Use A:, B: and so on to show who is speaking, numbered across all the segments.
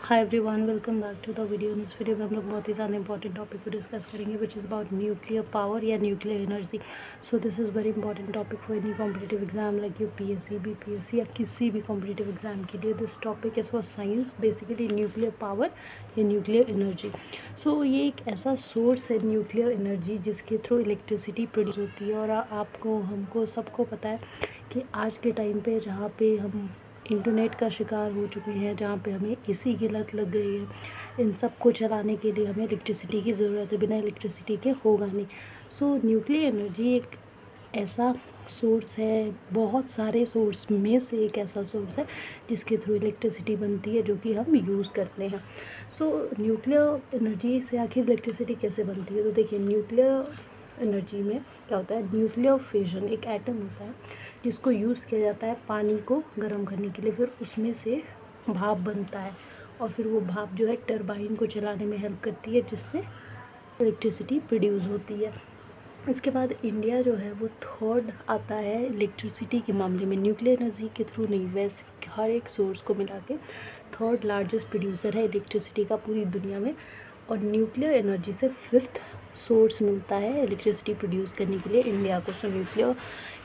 A: Hi everyone, welcome back to the video. In इस video में हम लोग बहुत ही ज़्यादा इंपॉर्टेंट टॉपिक को डिस्कस करेंगे which is about nuclear power या nuclear energy. So this is very important topic for any competitive exam like UPSC, BPSC या किसी भी कॉम्पिटिटिव एग्जाम के लिए। This topic is for science, basically nuclear power या nuclear energy. So ये एक ऐसा सोर्स है न्यूक्लियर एनर्जी जिसके थ्रू इलेक्ट्रिसिटी प्रोड्यूस होती है। और आपको, हमको, सबको पता है कि आज के टाइम पे जहाँ पे हम इंटरनेट का शिकार हो चुके हैं, जहाँ पे हमें एसी की लत लग गई है, इन सब को चलाने के लिए हमें इलेक्ट्रिसिटी की ज़रूरत है। बिना इलेक्ट्रिसिटी के होगा नहीं। सो न्यूक्लियर एनर्जी एक ऐसा सोर्स है, बहुत सारे सोर्स में से एक ऐसा सोर्स है जिसके थ्रू इलेक्ट्रिसिटी बनती है, जो कि हम यूज़ करते हैं। सो न्यूक्लियर एनर्जी से आखिर इलेक्ट्रिसिटी कैसे बनती है? तो देखिए, न्यूक्लियर एनर्जी में क्या होता है, न्यूक्लियर फिजन एक एटम होता है जिसको यूज़ किया जाता है पानी को गर्म करने के लिए। फिर उसमें से भाप बनता है और फिर वो भाप जो है टरबाइन को चलाने में हेल्प करती है, जिससे इलेक्ट्रिसिटी प्रोड्यूस होती है। इसके बाद इंडिया जो है वो थर्ड आता है इलेक्ट्रिसिटी के मामले में। न्यूक्लियर एनर्जी के थ्रू नहीं, वैसे हर एक सोर्स को मिला के थर्ड लार्जेस्ट प्रोड्यूसर है इलेक्ट्रिसिटी का पूरी दुनिया में। और न्यूक्लियर एनर्जी से फिफ्थ सोर्स मिलता है इलेक्ट्रिसिटी प्रोड्यूस करने के लिए इंडिया को। सो न्यूक्लियर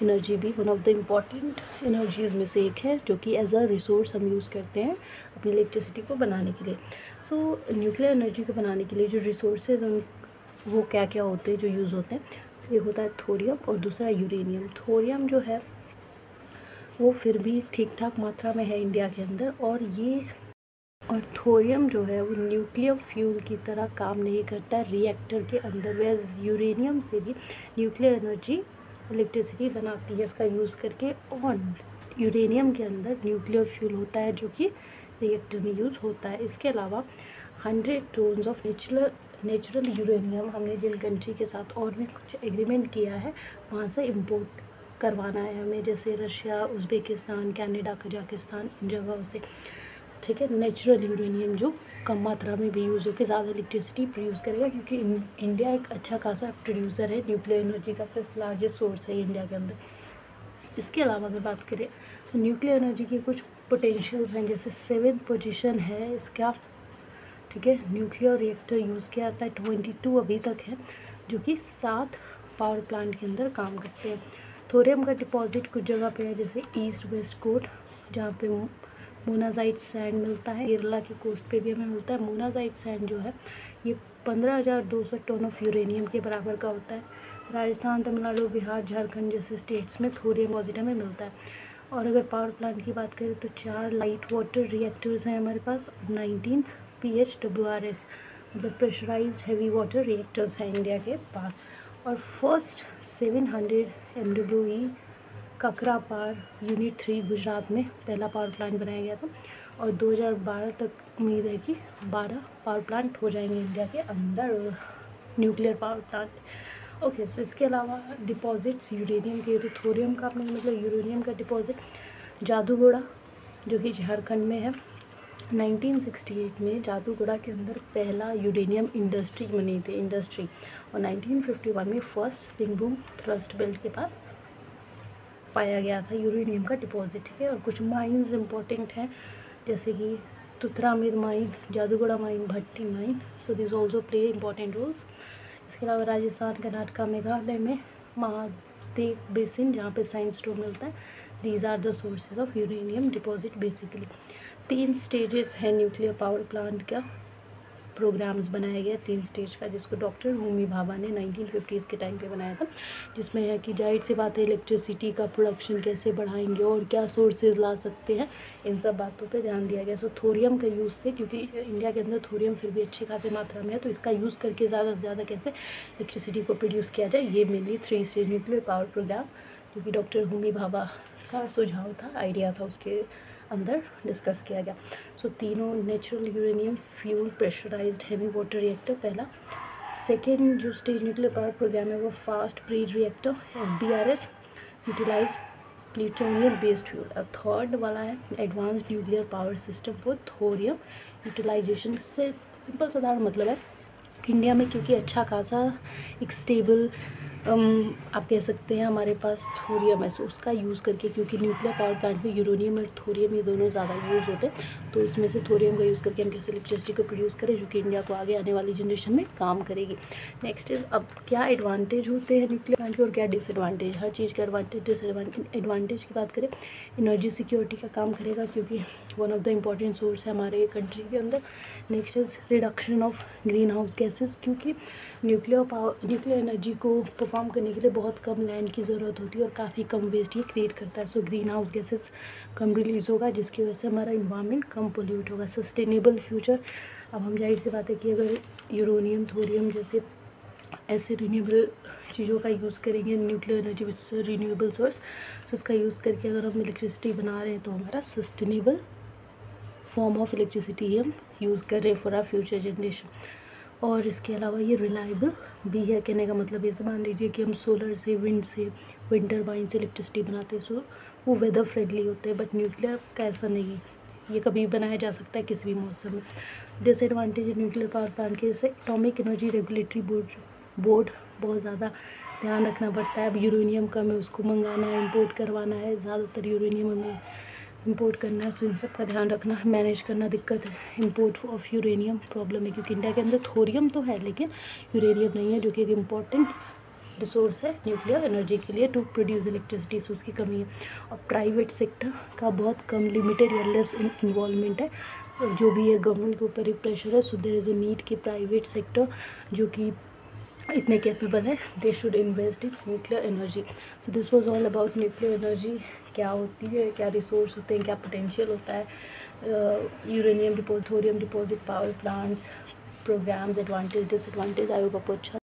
A: एनर्जी भी one of the important energies में से एक है, जो कि एज अ रिसोर्स हम यूज़ करते हैं अपनी इलेक्ट्रिसिटी को बनाने के लिए। सो न्यूक्लियर एनर्जी को बनाने के लिए जो रिसोर्सेज वो क्या क्या होते हैं जो यूज़ होते हैं, एक होता है थोरियम और दूसरा यूरेनियम। थोरियम जो है वो फिर भी ठीक ठाक मात्रा में है इंडिया के अंदर, और थोरियम जो है वो न्यूक्लियर फ्यूल की तरह काम नहीं करता रिएक्टर के अंदर। वह यूरेनियम से भी न्यूक्लियर एनर्जी इलेक्ट्रिसिटी बनाती है इसका यूज़ करके। और यूरेनियम के अंदर न्यूक्लियर फ्यूल होता है जो कि रिएक्टर में यूज़ होता है। इसके अलावा 100 टोन्स ऑफ नेचुरल यूरेनियम हमने जिन कंट्री के साथ और भी कुछ एग्रीमेंट किया है वहाँ से इम्पोर्ट करवाना है हमें, जैसे रशिया, उज़्बेकिस्तान, कनाडा, कजाकिस्तान, इन जगहों से। ठीक है, नेचुरल यूरेनियम जो कम मात्रा में भी यूज़ होकर ज़्यादा इलेक्ट्रिसिटी प्रोड्यूस करेगा, क्योंकि इंडिया एक अच्छा खासा प्रोड्यूसर है न्यूक्लियर एनर्जी का, फिफ्थ लार्जेस्ट सोर्स है इंडिया के अंदर। इसके अलावा अगर बात करें तो न्यूक्लियर एनर्जी के कुछ पोटेंशियल्स हैं, जैसे 7th पोजीशन है इसका। ठीक है, न्यूक्लियर रिएक्टर यूज़ किया जाता है, 22 अभी तक है, जो कि 7 पावर प्लांट के अंदर काम करते हैं। थोरियम का डिपॉजिट कुछ जगह पे है, जैसे ईस्ट वेस्ट कोस्ट, जहाँ पे मोनाजाइट सैंड मिलता है। केरला की कोस्ट पे भी हमें मिलता है। मोनाजाइट सैंड जो है ये 15,200 टन ऑफ यूरेनियम के बराबर का होता है। राजस्थान, तमिलनाडु, बिहार, झारखंड जैसे स्टेट्स में थोरियम डिपॉजिट हमें मिलता है। और अगर पावर प्लांट की बात करें तो 4 लाइट वाटर रिएक्टर्स हैं हमारे पास, 19 PHWRs मतलब प्रेशराइज्ड हैवी वाटर रिएक्टर्स हैं इंडिया के पास। और first 700 MWE Kakrapar unit 3 Gujarat में पहला पावर प्लांट बनाया गया था। और 2012 तक उम्मीद है कि 12 पावर प्लांट हो जाएंगे इंडिया के अंदर, न्यूक्लियर पावर प्लांट। ओके, सो इसके अलावा डिपॉजिट्स यूरेनियम के, तो थोरियम का अपने मतलब यूरेनियम का डिपॉजिट जादूगोड़ा जो कि झारखंड में है। 1968 में जादूगोड़ा के अंदर पहला यूरेनियम इंडस्ट्री बनी थी और 1951 में फर्स्ट सिंहभूम थ्रस्ट बेल्ट के पास पाया गया था यूरेनियम का डिपॉजिट। ठीक है, और कुछ माइंस इंपॉर्टेंट हैं, जैसे कि तुतरामीर mine, Jaduguda mine, Bhatin mine. So this also play important roles. इसके अलावा राजस्थान, कर्नाटक, मेघालय में महादेव बेसिन, जहाँ पे साइंडस्टोन मिलता है। These are the sources of uranium deposit basically. 3 stages है न्यूक्लियर पावर प्लांट का, प्रोग्राम्स बनाया गया 3 स्टेज का, जिसको डॉक्टर होमी भाभा ने 1950s के टाइम पे बनाया था। जिसमें है कि जाहिर सी बात है इलेक्ट्रिसिटी का प्रोडक्शन कैसे बढ़ाएंगे और क्या सोर्सेज ला सकते हैं, इन सब बातों पे ध्यान दिया गया। सो थोरियम का यूज़ से, क्योंकि इंडिया के अंदर थोरियम फिर भी अच्छी खासी मात्रा में है, तो इसका यूज़ करके ज़्यादा से ज़्यादा कैसे इलेक्ट्रिसिटी को प्रोड्यूस किया जाए, ये mainly 3 stage nuclear power program, जो कि डॉक्टर होमी भाभा का सुझाव था, आइडिया था, उसके अंदर डिस्कस किया गया। सो तीनों natural uranium fuel pressurized heavy water reactor पहला। सेकेंड जो स्टेज न्यूक्लियर पावर प्रोग्राम है वो fast breed reactor FBRS, utilize plutonium based fuel. और थर्ड वाला है advanced nuclear power system for thorium utilization. से सिंपल साधारण मतलब है इंडिया में, क्योंकि अच्छा खासा एक स्टेबल आप कह सकते हैं हमारे पास थोरियम है, सो उसका यूज़ करके, क्योंकि न्यूक्लियर पावर प्लांट में यूरेनियम और थोरियम ये दोनों ज़्यादा यूज़ होते हैं, तो इसमें से थोरियम का यूज़ करके हम कैसे इलेक्ट्रिसिटी को प्रोड्यूस करें जो कि इंडिया को आगे आने वाली जनरेशन में काम करेगी। नेक्स्ट इज, अब क्या एडवांटेज होते हैं न्यूक्लियर प्लांट के और क्या डिसएडवांटेज। हर चीज़ के एडवांटेज डिसएडवांटेज। एडवांटेज की बात करें, एनर्जी सिक्योरिटी का काम करेगा क्योंकि one of the important source है हमारे कंट्री के अंदर। Next is reduction of green house gases, क्योंकि न्यूक्लियर एनर्जी को परफॉर्म करने के लिए बहुत कम लैंड की ज़रूरत होती है और काफ़ी कम वेस्ट ये क्रिएट करता है। सो ग्रीन हाउस गैसेज कम रिलीज़ होगा जिसकी वजह से हमारा इन्वायरमेंट कम पोल्यूट होगा। सस्टेनेबल फ्यूचर, अब हम जाहिर सी बात है कि अगर यूरेनियम थोरियम जैसे ऐसे रिन्यूएबल चीज़ों का यूज़ करेंगे, nuclear energy which is renewable source, तो उसका यूज़ करके अगर हम इलेक्ट्रिसिटी बना रहे हैं तो हमारा सस्टेनेबल फॉर्म ऑफ इलेक्ट्रिसिटी हम यूज़ कर रहे हैं फॉर आवर फ्यूचर जनरेशन। और इसके अलावा ये रिलायबल भी है। कहने का मतलब ये मान लीजिए कि हम सोलर से, विंड से, विंड टर्बाइन से इलेक्ट्रिसिटी बनाते हैं, सो वो वेदर फ्रेंडली होते हैं, बट न्यूक्लियर का ऐसा नहीं है, ये कभी बनाया जा सकता है किसी भी मौसम में। डिसएडवांटेज न्यूक्लियर पावर प्लांट के, जैसे एटॉमिक एनर्जी रेगुलेटरी बोर्ड बहुत ज़्यादा ध्यान रखना पड़ता है। अब यूरेनियम कम है, उसको मंगाना है, इम्पोर्ट करवाना है, ज़्यादातर यूरेनियम हमें इंपोर्ट करना है, सो इन सब का ध्यान रखना, मैनेज करना दिक्कत है। इंपोर्ट ऑफ यूरेनियम प्रॉब्लम है क्योंकि इंडिया के अंदर थोरियम तो है लेकिन यूरेनियम नहीं है, जो कि एक इम्पॉर्टेंट रिसोर्स है न्यूक्लियर एनर्जी के लिए टू प्रोड्यूस इलेक्ट्रिसिटी, सो उसकी कमी है। और प्राइवेट सेक्टर का बहुत कम, लिमिटेड या लेस इन्वॉल्वमेंट है, जो भी है गवर्नमेंट के ऊपर ही प्रेशर है। So there is a need कि प्राइवेट सेक्टर जो कि इतने कैपेबल है, they should invest in nuclear energy. So this was all about nuclear energy, क्या होती है, क्या रिसोर्स होते हैं, क्या पोटेंशियल होता है, uranium deposit, thorium deposit, power plants, programs, advantage disadvantage. I hope आपको अच्छा